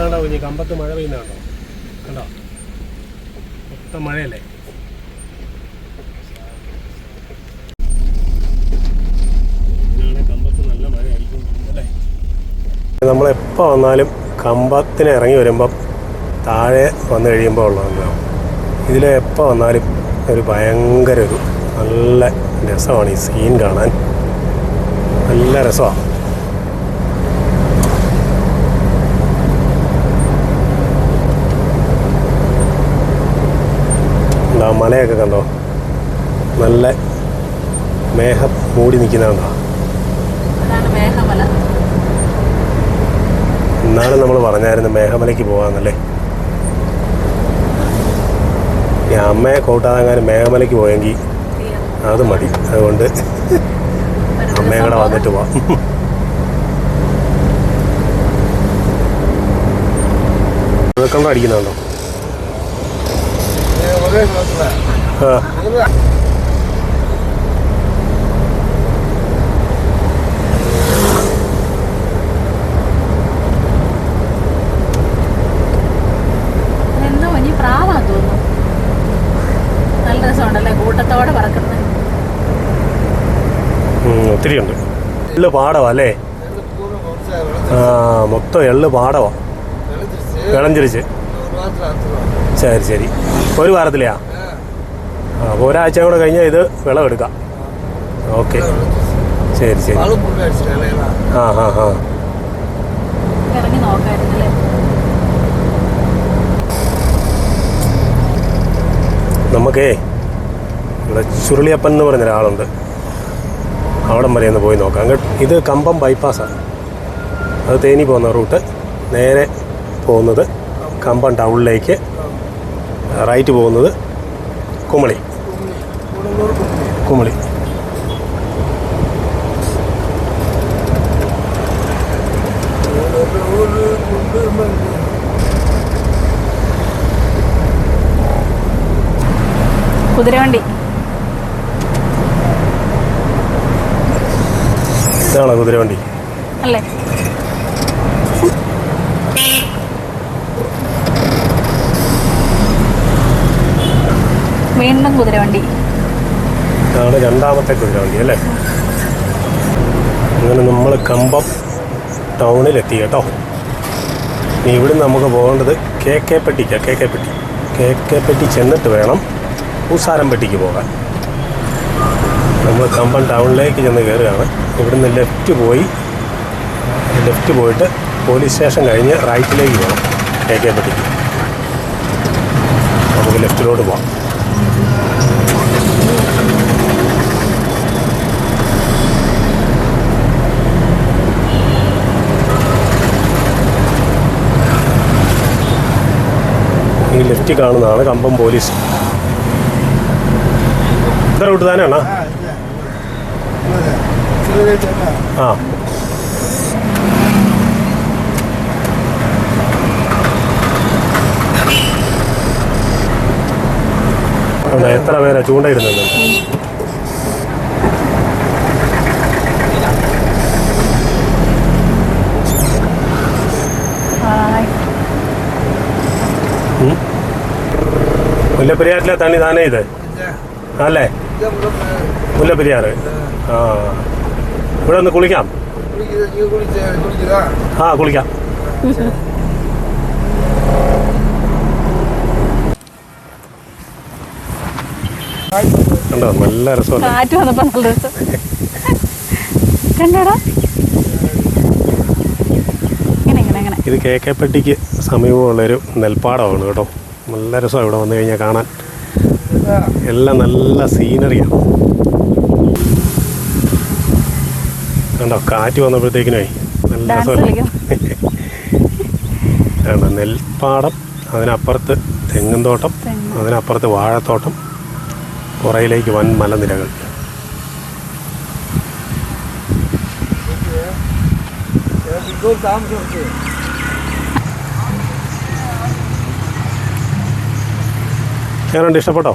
കണ്ടോ കുഞ്ഞി, കമ്പത്ത് മഴ പെയ്യുന്നുണ്ടോ? കണ്ടോ, മൊത്തം മഴയല്ലേ. കമ്പത്ത് നല്ല മഴയായിരിക്കും അല്ലേ. നമ്മളെപ്പോൾ വന്നാലും കമ്പത്തിന് ഇറങ്ങി വരുമ്പം താഴെ വന്നു കഴിയുമ്പോൾ ഉള്ളതാണ്. ഇതിൽ എപ്പോൾ വന്നാലും ഒരു ഭയങ്കര ഒരു നല്ല രസമാണ് ഈ സീൻ കാണാൻ. നല്ല രസമാണ്. മലയൊക്കെ കണ്ടോ, നല്ല മേഘം മൂടി നിൽക്കുന്നതാണോ. ഇന്നാലും നമ്മൾ പറഞ്ഞായിരുന്നു മേഘമലയ്ക്ക് പോകാമെന്നല്ലേ. ഈ അമ്മയെ കൂട്ടാതെങ്ങാനും മേഘമലയ്ക്ക് പോയെങ്കിൽ അത് മതി. അതുകൊണ്ട് അമ്മയും കൂടെ വന്നിട്ട് പോവാം. കണ്ടോ അടിക്കുന്നുണ്ടോ? ആ, ഒത്തിരി ഉണ്ട്. എള്ള് പാടവാ അല്ലേ? ആ, മൊത്തം എള്ള് പാടവാ, വിളഞ്ചിരിച്ച്. ശരി ശരി, ഒരു വാരത്തിലെയാ? ആ, അപ്പോൾ ഒരാഴ്ച കൂടെ കഴിഞ്ഞാൽ ഇത് വിളവെടുക്കാം. ഓക്കെ, ശരി ശരി. ആ ഹാ ഹാ. നമുക്കേ ഇവിടെ ചുരുളിയപ്പൻ എന്ന് പറഞ്ഞ ഒരാളുണ്ട്, അവിടം വരെ ഒന്ന് പോയി നോക്കാം. ഇത് കമ്പം ബൈപ്പാസാണ്. അത് തേനി പോകുന്ന റൂട്ട്. നേരെ പോകുന്നത് കമ്പം ടൗണിലേക്ക്, റൈറ്റ് പോകുന്നത് കുമളി. കുതിരവണ്ടി. ഇതാണോ കുതിരവണ്ടി അല്ലേ? വീണ്ടും കുതിരവണ്ടി. ഇതാണ് രണ്ടാമത്തെ കുതിരവണ്ടി അല്ലേ. അങ്ങനെ നമ്മൾ കമ്പം ടൗണിലെത്തി കേട്ടോ. ഇനി ഇവിടെ നമുക്ക് പോകേണ്ടത് കെ കെ പെട്ടി ചെന്നിട്ട് വേണം പൂസാരംപെട്ടിക്ക് പോകാൻ. നമ്മൾ കമ്പം ടൗണിലേക്ക് ചെന്ന് കയറുകയാണ്. ഇവിടുന്ന് ലെഫ്റ്റ് പോയിട്ട് പോലീസ് സ്റ്റേഷൻ കഴിഞ്ഞ് റൈറ്റിലേക്ക് പോകണം കെ കെ പെട്ടിക്ക്. നമുക്ക് ലെഫ്റ്റിലോട്ട് പോകാം. ഈ ലെഫ്റ്റ് കാണുന്നതാണ് കമ്പം പോലീസ്. ഇത്ര റൂട്ട് തന്നെയാണോ? ആ, എത്ര പേരാ ചൂണ്ടയിടുന്നുണ്ട്. മുല്ലപ്പെരിയാറിലെ തണ്ണി താനേ ഇത് അല്ലേ? മുല്ലപ്പെരിയാറ്. ആ, ഇവിടെ ഒന്ന് കുളിക്കാം. ആ, കുളിക്കാം. കണ്ടോ, നല്ല രസമുണ്ട്. കാറ്റ് വന്നപ്പോ നല്ല രസം കണ്ടോടാ. ഇത് കെ കെ പെട്ടിക്ക് സമീപമുള്ളൊരു നെൽപ്പാടമാണ് കേട്ടോ. നല്ല രസമാണ് ഇവിടെ വന്നു കഴിഞ്ഞാൽ കാണാൻ. എല്ലാം നല്ല സീനറിയാണ്. കണ്ടോ, കാറ്റ് വന്നപ്പോഴത്തേക്കിനേ നല്ല രസമല്ലേ. കണ്ടോ, നെൽപ്പാടം, അതിനപ്പുറത്ത് തെങ്ങും തോട്ടം, അതിനപ്പുറത്ത് വാഴത്തോട്ടം, പുറയിലേക്ക് വൻ മലനിരകൾ. എങ്ങനെയുണ്ട്, ഇഷ്ടപ്പെട്ടോ?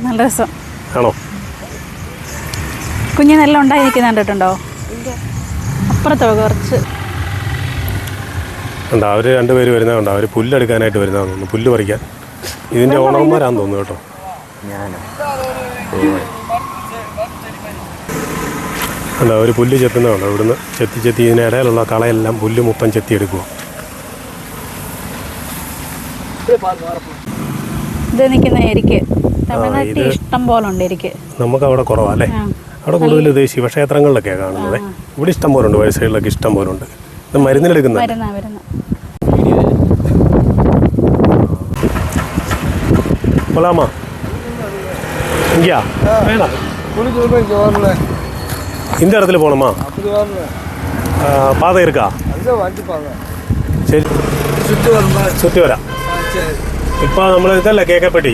നല്ല രസം ആണോ? കുഞ്ഞ് നെല്ല് ഉണ്ടായി നിൽക്കുന്ന കണ്ടിട്ടുണ്ടോ? അപ്പുറത്തോ കുറച്ച് ഉണ്ടോ അവർ രണ്ടുപേര് വരുന്നതുണ്ടോ അവർ പുല്ലെടുക്കാനായിട്ട് വരുന്നതാണെന്ന് തോന്നുന്നു, പുല്ല് പറിക്കാൻ. ഇതിൻ്റെ ഓണർമാരാണെന്ന് തോന്നുന്നു കേട്ടോ. ഉണ്ടോ അവർ പുല്ല് ചെത്തുന്നതുണ്ടോ, ഇവിടുന്ന് ചെത്തി ഇതിനിടയിലുള്ള കളയെല്ലാം പുല്ല് മൊത്തം ചെത്തിയെടുക്കുക. ഇത് നിൽക്കുന്ന എരിക്ക് തമിഴ്നാട്ടിൽ ഇഷ്ടം പോലെ ഉണ്ട് എരിക്ക്. നമുക്ക് അവിടെ കുറവല്ലേ, അവിടെ കൂടുതൽ ഇത് ശിവക്ഷേത്രങ്ങളിലൊക്കെയാണ് കാണുന്നത്. ഇവിടെ ഇഷ്ടം പോലെ ഉണ്ട്, വഴി സൈഡിലൊക്കെ ഇഷ്ടം പോലെ ഉണ്ട്. ഇത് മരുന്നിലെടുക്കുന്നത് போலாமா? இங்கயா வேணாம், இந்த இடத்துல போகணுமா? பாதை இருக்கா? சரி சுற்றி வராம். இப்போ നമ്മൾ ഇതല്ലേ കേക്കപ്പെട്ടി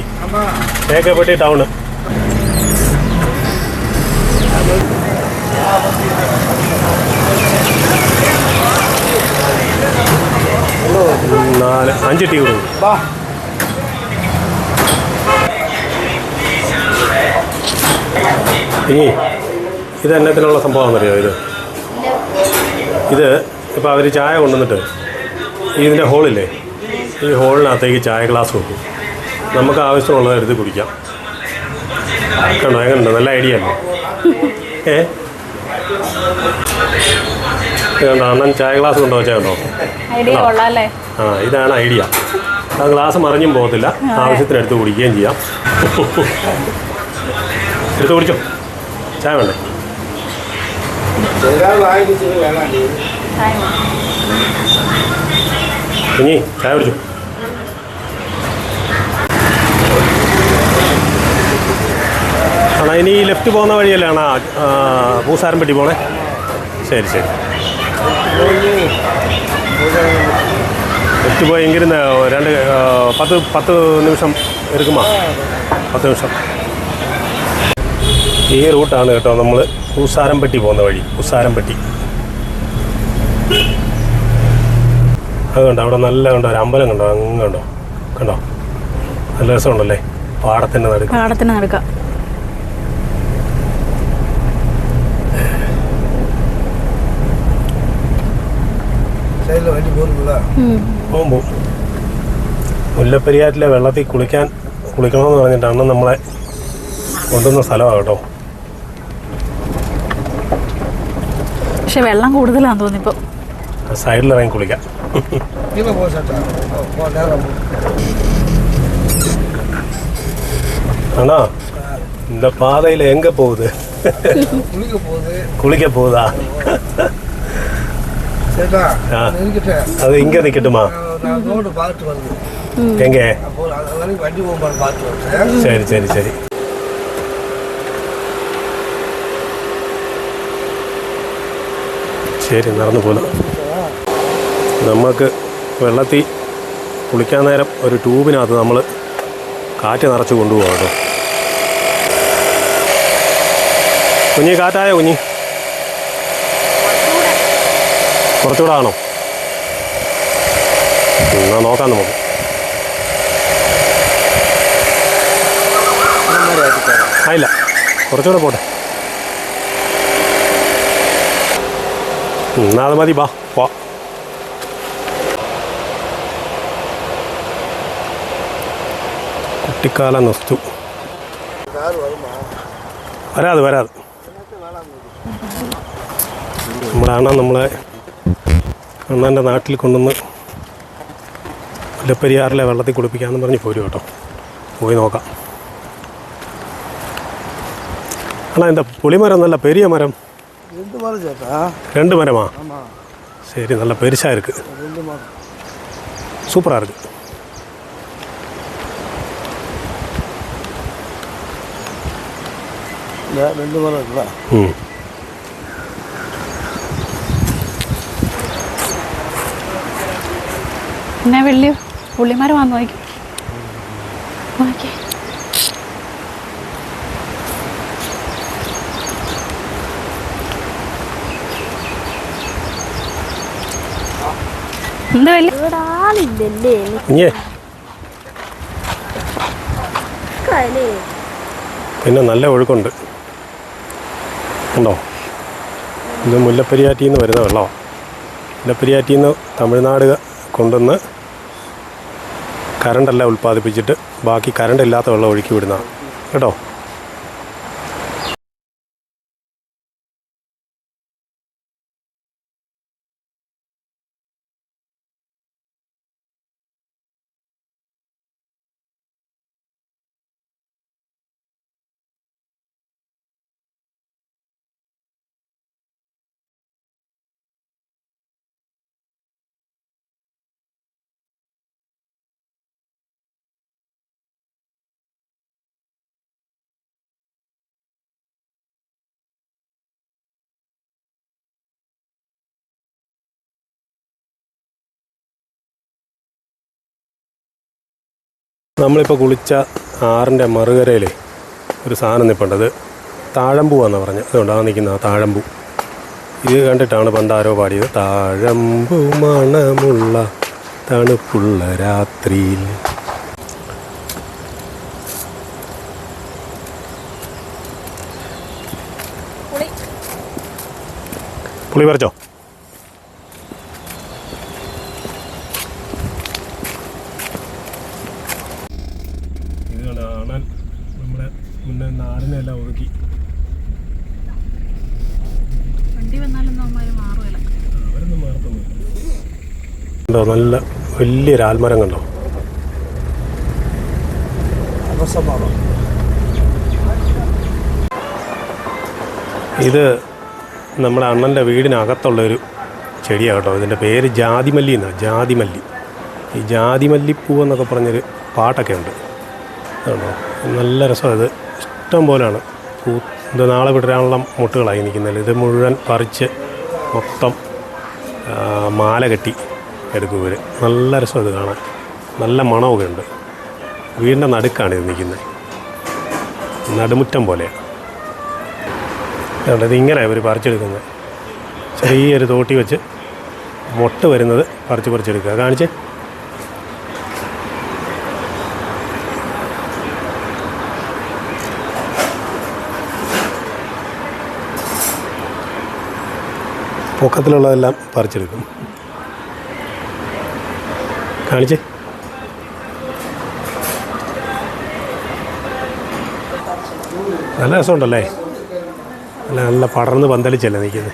ടൗണ്. നാല് 5 ടീ കൊടുക്കും. ഇനി ഇത് എന്നത്തിനുള്ള സംഭവമാണെന്നറിയോ? ഇത് ഇപ്പോൾ അവർ ചായ കൊണ്ടുവന്നിട്ട് ഇതിൻ്റെ ഹോളില്ലേ, ഈ ഹോളിനകത്തേക്ക് ചായ ഗ്ലാസ് വെക്കും. നമുക്ക് ആവശ്യമുള്ളത് എടുത്ത് കുടിക്കാം. കണ്ടോ എങ്ങനെയുണ്ട്? നല്ല ഐഡിയ അല്ലേ? കണ്ടോ അണ്ണൻ ചായ ഗ്ലാസ് കൊണ്ടുവച്ചോ? ആ ഇതാണ് ഐഡിയ. ആ ഗ്ലാസ് മറിഞ്ഞും പോകത്തില്ല, ആവശ്യത്തിന് എടുത്ത് കുടിക്കുകയും ചെയ്യാം. എടുത്ത് കുടിച്ചോ. ചായ വേണ്ടേ? ഇനി ചായ കുടിച്ചു. ആണോ ഇനി ലെഫ്റ്റ് പോകുന്ന വഴിയല്ലേ ആണോ പൂസാരംപെട്ടി പോണേ? ശരി ശരി. ലെഫ്റ്റ് പോയി എങ്കിലും 10 നിമിഷം എടുക്കുമോ? 10 നിമിഷം. ഈ റൂട്ടാണ് കേട്ടോ നമ്മൾ പൂസാരംപെട്ടി പോകുന്ന വഴി. പൂസാരംപെട്ടി അത് കണ്ടോ, അവിടെ നല്ല കണ്ടോ ഒരു അമ്പലം കണ്ടോ, അങ്ങ് കണ്ടോ, കണ്ടോ നല്ല രസമുണ്ടല്ലേ? പാടത്തിൻ്റെ നടുക്ക. പോകുമ്പോൾ മുല്ലപ്പെരിയാറ്റിലെ വെള്ളത്തിൽ കുളിക്കണമെന്ന് പറഞ്ഞിട്ടാണ് നമ്മളെ കൊണ്ടുവന്ന സ്ഥലമാണ് കേട്ടോ. പക്ഷെ വെള്ളം കൂടുതലാണെന്ന് തോന്നിപ്പോ. സൈഡിലിറങ്ങി കുളിക്കാം. ஆனா இந்த பாதையில எங்க போகுது? குளிக்க போகுதா? அது இங்க நிக்கட்டுமா? எங்க? சரி சரி சரி. ശരി നടന്നു പോലും. നമുക്ക് വെള്ളത്തിൽ കുളിക്കാൻ നേരം ഒരു ട്യൂബിനകത്ത് നമ്മൾ കാറ്റ് നിറച്ച് കൊണ്ടുപോകാം കേട്ടോ. കുഞ്ഞി കാറ്റായോ കുഞ്ഞി? കുറച്ചുകൂടെ ആണോ? എന്നാൽ നോക്കാം നമുക്ക്. ആയില്ല, കുറച്ചുകൂടെ പോട്ടെ. എന്നാൽ അത് മതി. പോ. കുട്ടിക്കാല നൊസ്തു. വരാതെ നമ്മുടെ നമ്മളെ അണ്ണൻ്റെ നാട്ടിൽ കൊണ്ടുവന്ന് മുല്ലപ്പെരിയാറിലെ വെള്ളത്തിൽ കുളിപ്പിക്കാമെന്ന് പറഞ്ഞ് പോരും കേട്ടോ. പോയി നോക്കാം. അണ്ണാ എന്താ പുളിമരം നല്ല പെരിയ മരം? 2 മരമാ? சரி, நல்லா பெருசாக இருக்குது, சூப்பராக இருக்குது. എന്നാ വലിയ പുള്ളിമാർ വന്ന് നോക്കി. എന്താ വലിയ പിന്നെ നല്ല ഒഴുക്കുണ്ട് ഉണ്ടോ? ഇത് മുല്ലപ്പെരിയാറ്റിൽ നിന്ന് വരുന്ന വെള്ളമാണ്. മുല്ലപ്പെരിയാറ്റിൽ നിന്ന് തമിഴ്നാട് കൊണ്ടുവന്ന് കറണ്ടെല്ലാം ഉൽപ്പാദിപ്പിച്ചിട്ട് ബാക്കി കറണ്ട് ഇല്ലാത്ത വെള്ളം ഒഴുക്കി വിടുന്നതാണ് കേട്ടോ. നമ്മളിപ്പോൾ കുളിച്ച ആറിൻ്റെ മറുകരയിൽ ഒരു സാധനം നിൽപ്പുണ്ട്. അത് താഴമ്പൂവാണെന്നാണ് പറഞ്ഞത്. അതുകൊണ്ടാണ് നിൽക്കുന്നത് ആ താഴമ്പൂ. ഇത് കണ്ടിട്ടാണ് പണ്ടാരോ പാടിയത്. താഴമ്പൂ മണമുള്ള തണുപ്പുള്ള രാത്രിയിൽ. പുളി പറിച്ചോ? കാണാൻ നമ്മുടെ മുന്നേ നാടിനെല്ലാം ഒതുക്കി. വണ്ടി വന്നാലൊന്നും മാറുമല്ല. അവരൊന്നും മാറത്തൊന്നുമില്ല. കണ്ടോ, നല്ല വലിയൊരു ആൽമരം കണ്ടോ. ഇത് നമ്മുടെ അണ്ണൻ്റെ വീടിനകത്തുള്ളൊരു ചെടിയാണ് കേട്ടോ. ഇതിൻ്റെ പേര് ജാതിമല്ലി എന്നാണ്. ജാതിമല്ലി. ഈ ജാതിമല്ലിപ്പൂവെന്നൊക്കെ പറഞ്ഞൊരു പാട്ടൊക്കെ ഉണ്ട്. ആണോ, നല്ല രസമാണ്. ഇത് ഇഷ്ടം പോലെയാണ്. ഇത് നാളെ വിടരാനുള്ള മുട്ടുകളായി നിൽക്കുന്നത്. ഇത് മുഴുവൻ പറിച്ച് മൊത്തം മാല കെട്ടി എടുക്കും ഇവർ. നല്ല രസം ഇത് കാണാൻ. നല്ല മണമൊക്കെ ഉണ്ട്. വീടിൻ്റെ നടുക്കാണ് ഇത് നിൽക്കുന്നത്. നടുമുറ്റം പോലെയാണ്. അതുകൊണ്ട് ഇതിങ്ങനെ ഇവർ പറിച്ചെടുക്കുന്നത്. ചെറിയൊരു തോട്ടി വെച്ച് മൊട്ട് വരുന്നത് പറിച്ചെടുക്കുക. കാണിച്ചേ. പൊക്കത്തിലുള്ളതെല്ലാം പറിച്ചെടുക്കും. കാണിച്ചേ. നല്ല രസമുണ്ടല്ലേ. നല്ല പടർന്ന് പന്തലിച്ചല്ലേ നിൽക്കുന്നത്.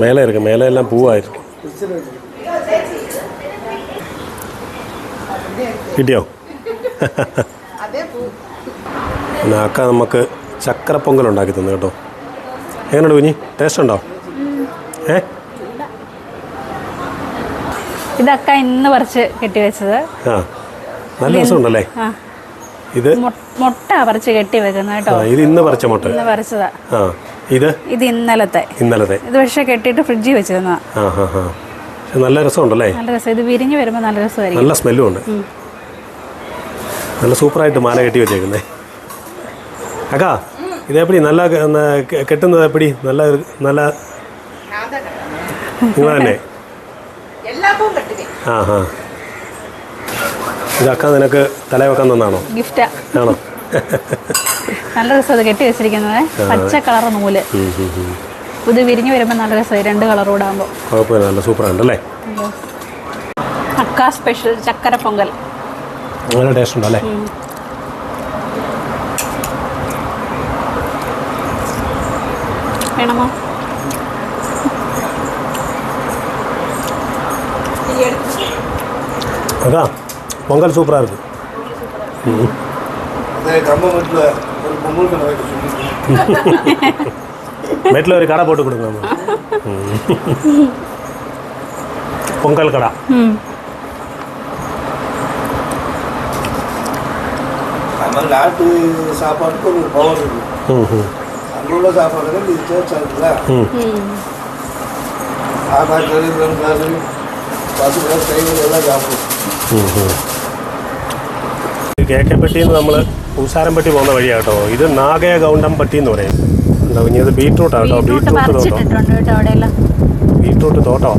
മേലെ ഇരിക്കും. മേലെ എല്ലാം പൂവായിരിക്കും. കിട്ടിയോ? പിന്നെ അക്ക നമുക്ക് ചക്കര പൊങ്കൽ ഉണ്ടാക്കി തന്നു കേട്ടോ. എങ്ങനെയുണ്ട് കുഞ്ഞി? ടേസ്റ്റ് ഉണ്ടോ? ഇതൊക്കെ ഇന്ന് പറിച്ച് കെട്ടിവെച്ചത്. ആ, നല്ല രസമുണ്ടല്ലേ. ഇത് മുട്ട പറിച്ച് കെട്ടി വെക്കുന്നത് കേട്ടോ. ഇത് ഇന്ന് പറിച്ച മുട്ട. ഇന്ന് പറിച്ചതാ. ആ, ഇത് ഇന്നലത്തെ. ഇത് പക്ഷേ കെട്ടിയിട്ട് ഫ്രിഡ്ജിൽ വെച്ചിരുന്നതാ. നല്ല രസമുണ്ടല്ലേ. നല്ല രസം. ഇത് വിരിഞ്ഞ് വരുമ്പോൾ നല്ല രസമായിരിക്കും. നല്ല സ്മെല്ലും ഉണ്ട്. നല്ല സൂപ്പറായിട്ട് മാല കെട്ടി വെച്ചേക്കുന്നേ. അക്കാ, ഇതെപ്പടി നല്ല കെട്ടുന്നത് എപ്പടി? നല്ല നല്ല നിങ്ങൾ തന്നെ. ആ ഹാ. ഇതക്ക നിനക്ക് തല വെക്കാൻ തന്നാണോ? ഗിഫ്റ്റാ. ആണോ? നല്ല രസം. അത് കെട്ടി വെച്ചിരിക്കുന്നത് പച്ച കളർ നൂല്. ഇത് വിരിഞ്ഞ് വരുമ്പോൾ നല്ല രസമായി. 2 കളർ കൂടെ ആകുമ്പോൾ കുഴപ്പമില്ല. നല്ല സൂപ്പറാണ്ടല്ലേ. അക്ക സ്പെഷ്യൽ ചക്കര പൊങ്കൽ. നല്ല ടേസ്റ്റ് ഉണ്ടല്ലേ. വേണമോ? அதான் பொங்கல் சூப்பராக இருக்குது. வீட்டில் ஒரு கடை போட்டு கொடுங்க. பொங்கல் கடை. நம்ம நாட்டு சாப்பாட்டுக்கு ஒரு பவர் இருக்குது. அங்கே உள்ள சாப்பாடுகள் இது சேர்ச்சாதுல. ஆமாக்கறி வெறுங்காரு പശുക്കളെ കൈകളെല്ലാം ചാപ്പും. കേക്കപ്പെട്ടി എന്ന് നമ്മൾ പൂസാരംപട്ടി പോകുന്ന വഴിയാണ് കേട്ടോ. ഇത് നാഗയ ഗൗണ്ടംപട്ടി എന്ന് പറയും. എന്താ ഇനി അത് ബീട്രൂട്ടാണ് കേട്ടോ. ബീട്രൂട്ട് തോട്ടം.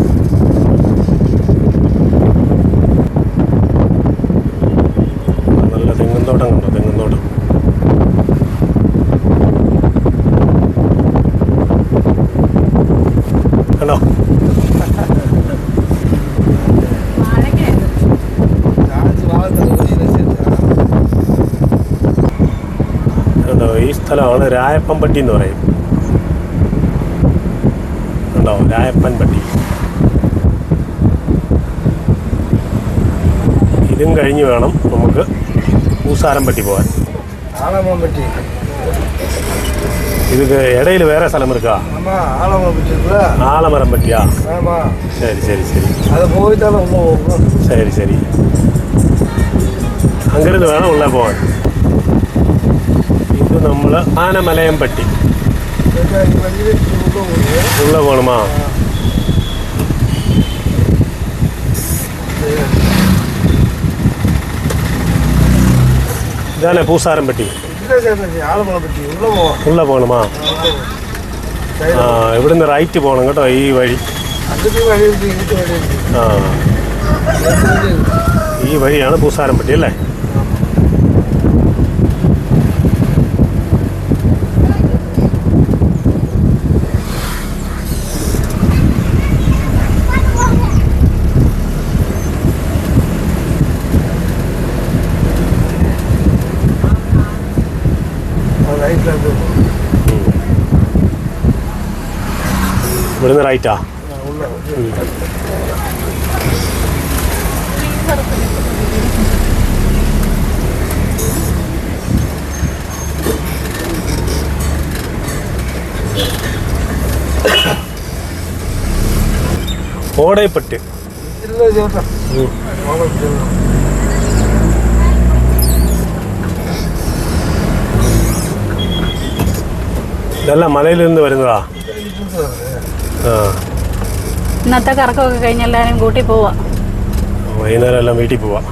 നല്ല തെങ്ങും തോട്ടം കണ്ടോ. തെങ്ങും തോട്ടം. ഉണ്ടോ ഈ സ്ഥലമാണ് രായപ്പൻപട്ടി എന്ന് പറയും. ഉണ്ടോ രായപ്പൻപട്ടി. ഇതും കഴിഞ്ഞ് വേണം നമുക്ക് പൂസാരംപട്ടി പോകാൻ. ஆலமம்பட்டி. இதுக்கு இடையில வேற സ്ഥലം இருக்கா? ஆமா, ஆலமம்பட்டி இருக்குல்ல. ஆலமரம்பட்டியா? ஆமா. சரி சரி சரி. அது போயிட்டாலும் உள்ள போகும். சரி சரி. அங்கிருந்து வேണം உள்ள போകാൻ. ഇത് നമ്മൾ ആനമലയംപട്ടി. ഉള്ള പോകണമാ? ഇതാണ് പൂസാരംപട്ടി. ഉള്ള പോകണമാ? ആ ഇവിടുന്ന് റൈറ്റ് പോകണം കേട്ടോ, ഈ വഴി. ആ ഈ വഴിയാണ് പൂസാരംപട്ടി അല്ലേ? ഇവിടുന്ന് റൈറ്റാ? ഓടയപ്പെട്ട്. ഇതെല്ലാം മലയിൽ നിന്ന് വരുന്നതാ? ആ ഇന്നത്തെ കറക്കമൊക്കെ കഴിഞ്ഞ് എല്ലാവരും കൂട്ടി പോവാ. വൈകുന്നേരം എല്ലാം വീട്ടിൽ പോവാ.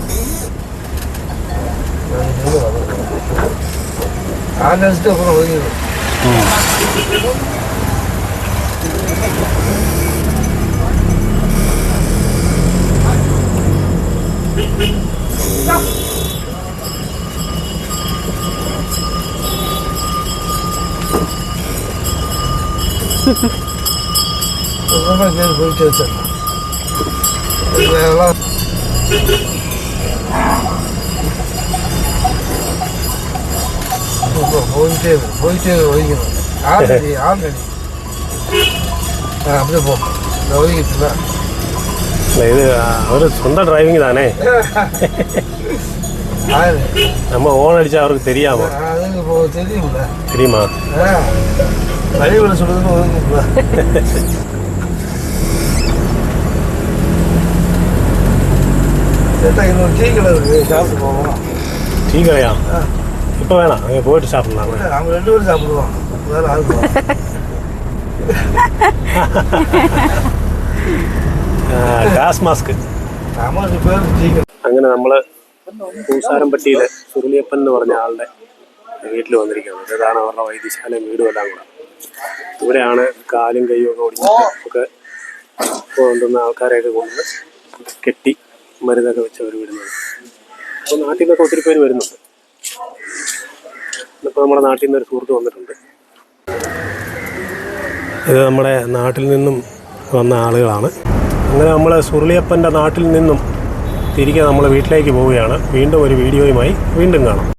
போயிட்டு வச்சிடலாம். போயிட்டே ஒழிக்கணும். ஆல்ரெடி அப்படியே போ ஒழிக்கிட்டு. ഇത് അവർ സ്വന്തം ഡ്രൈവിംഗ് താനേ. நம்ம ஓன் அடிச்சா அவருக்கு தெரியாமோ? தெரியும்ல. தெரியுமா? வழிவிட சொல்லுதுன்னு ஒழுங்குங்களா? இன்னொரு டீ கடை இருக்கு, சாப்பிட்டு போவோம். டீ கடையா? இப்போ வேணாம், அங்கே போயிட்டு சாப்பிடலாம். அவங்க 2 பேரும் சாப்பிடுவோம், வேற ஆளுக்கு ഗ്യാസ് മാസ്ക്. അങ്ങനെ നമ്മൾ പൂസാരംപട്ടിയിലെ സുരുളിയപ്പൻ എന്ന് പറഞ്ഞ ആളുടെ വീട്ടിൽ വന്നിരിക്കുന്നത്. ഇതാണ് അവരുടെ വൈദ്യശാലയും വീടും എല്ലാം കൂടെ. ഇവിടെയാണ് കാലും കൈയും ഒക്കെ ഒടിഞ്ഞിട്ട് ഒക്കെ കൊണ്ടുവന്ന ആൾക്കാരെയൊക്കെ കൊണ്ട് കെട്ടി മരുന്നൊക്കെ വെച്ച് അവർ വിടുന്നത്. അപ്പോൾ നാട്ടിൽ നിന്നൊക്കെ ഒത്തിരി പേര് വരുന്നുണ്ട്. ഇപ്പോൾ നമ്മുടെ നാട്ടിൽ നിന്നൊരു സുഹൃത്ത് വന്നിട്ടുണ്ട്. ഇത് നമ്മുടെ നാട്ടിൽ നിന്നും വന്ന ആളുകളാണ്. അങ്ങനെ നമ്മൾ സുരുളിയപ്പൻ്റെ നാട്ടിൽ നിന്നും തിരികെ നമ്മൾ വീട്ടിലേക്ക് പോവുകയാണ്. വീണ്ടും ഒരു വീഡിയോയുമായി വീണ്ടും കാണാം.